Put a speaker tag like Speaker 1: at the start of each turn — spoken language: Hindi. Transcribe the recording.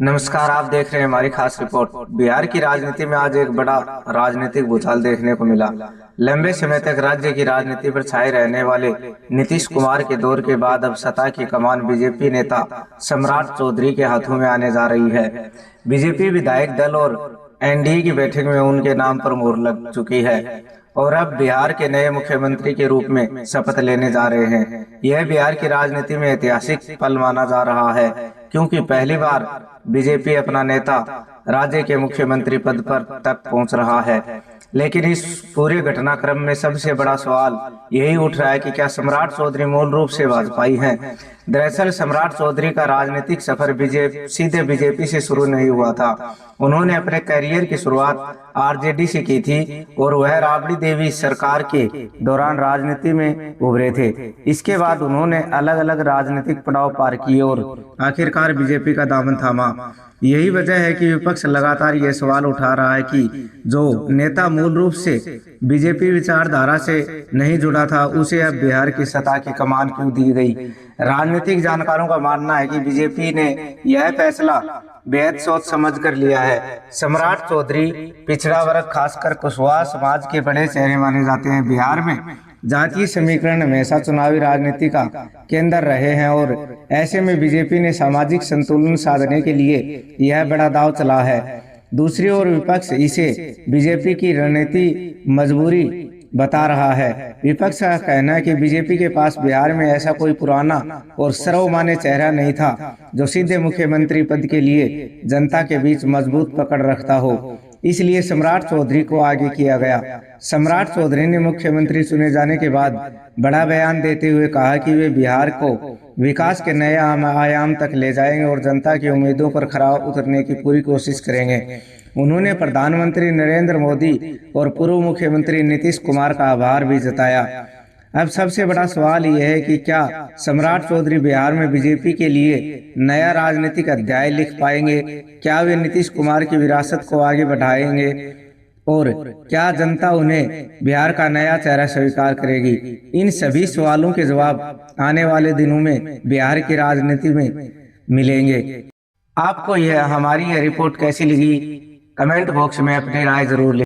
Speaker 1: नमस्कार, आप देख रहे हैं हमारी खास रिपोर्ट। बिहार की राजनीति में आज एक बड़ा राजनीतिक भूचाल देखने को मिला। लंबे समय तक राज्य की राजनीति पर छाए रहने वाले नीतीश कुमार के दौर के बाद अब सत्ता की कमान बीजेपी नेता सम्राट चौधरी के हाथों में आने जा रही है। बीजेपी विधायक दल और एनडीए की बैठक में उनके नाम पर मोहर लग चुकी है और अब बिहार के नए मुख्यमंत्री के रूप में शपथ लेने जा रहे हैं। यह बिहार की राजनीति में ऐतिहासिक पल माना जा रहा है, क्योंकि पहली बार बीजेपी अपना नेता राज्य के मुख्यमंत्री पद पर तक पहुंच रहा है। लेकिन इस पूरे घटनाक्रम में सबसे बड़ा सवाल यही उठ रहा है कि क्या सम्राट चौधरी मूल रूप से भाजपाई हैं। दरअसल सम्राट चौधरी का राजनीतिक सफर सीधे बीजेपी से शुरू नहीं हुआ था। उन्होंने अपने करियर की शुरुआत आरजेडी से की थी और वह राबड़ी देवी सरकार के दौरान राजनीति में उभरे थे। इसके बाद उन्होंने अलग अलग राजनीतिक पड़ाव पार किए और आखिरकार बीजेपी का दामन थामा। यही वजह है कि विपक्ष लगातार यह सवाल उठा रहा है कि जो नेता मूल रूप से बीजेपी विचारधारा से नहीं जुड़ा था, उसे अब बिहार की सत्ता की कमान क्यों दी गई। राजनीतिक जानकारों का मानना है कि बीजेपी ने यह फैसला बेहद सोच समझ कर लिया है। सम्राट चौधरी पिछड़ा वर्ग, खासकर कुशवाहा समाज के बड़े चेहरे माने जाते हैं। बिहार में जातीय समीकरण हमेशा चुनावी राजनीति का केंद्र रहे हैं और ऐसे में बीजेपी ने सामाजिक संतुलन साधने के लिए यह बड़ा दांव चला है। दूसरी ओर विपक्ष इसे बीजेपी की रणनीति मजबूरी बता रहा है। विपक्ष का कहना है कि बीजेपी के पास बिहार में ऐसा कोई पुराना और सर्वमान्य चेहरा नहीं था जो सीधे मुख्यमंत्री पद के लिए जनता के बीच मजबूत पकड़ रखता हो, इसलिए सम्राट चौधरी को आगे किया गया। सम्राट चौधरी ने मुख्यमंत्री चुने जाने के बाद बड़ा बयान देते हुए कहा कि वे बिहार को विकास के नए आयाम तक ले जाएंगे और जनता की उम्मीदों पर खरा उतरने की पूरी कोशिश करेंगे। उन्होंने प्रधानमंत्री नरेंद्र मोदी और पूर्व मुख्यमंत्री नीतीश कुमार का आभार भी जताया। अब सबसे बड़ा सवाल यह है कि क्या सम्राट चौधरी बिहार में बीजेपी के लिए नया राजनीतिक अध्याय लिख पाएंगे? क्या वे नीतीश कुमार की विरासत को आगे बढ़ाएंगे और क्या जनता उन्हें बिहार का नया चेहरा स्वीकार करेगी? इन सभी सवालों के जवाब आने वाले दिनों में बिहार की राजनीति में मिलेंगे। आपको यह हमारी यह रिपोर्ट कैसी लगी? कमेंट बॉक्स में अपनी राय जरूर लिखें।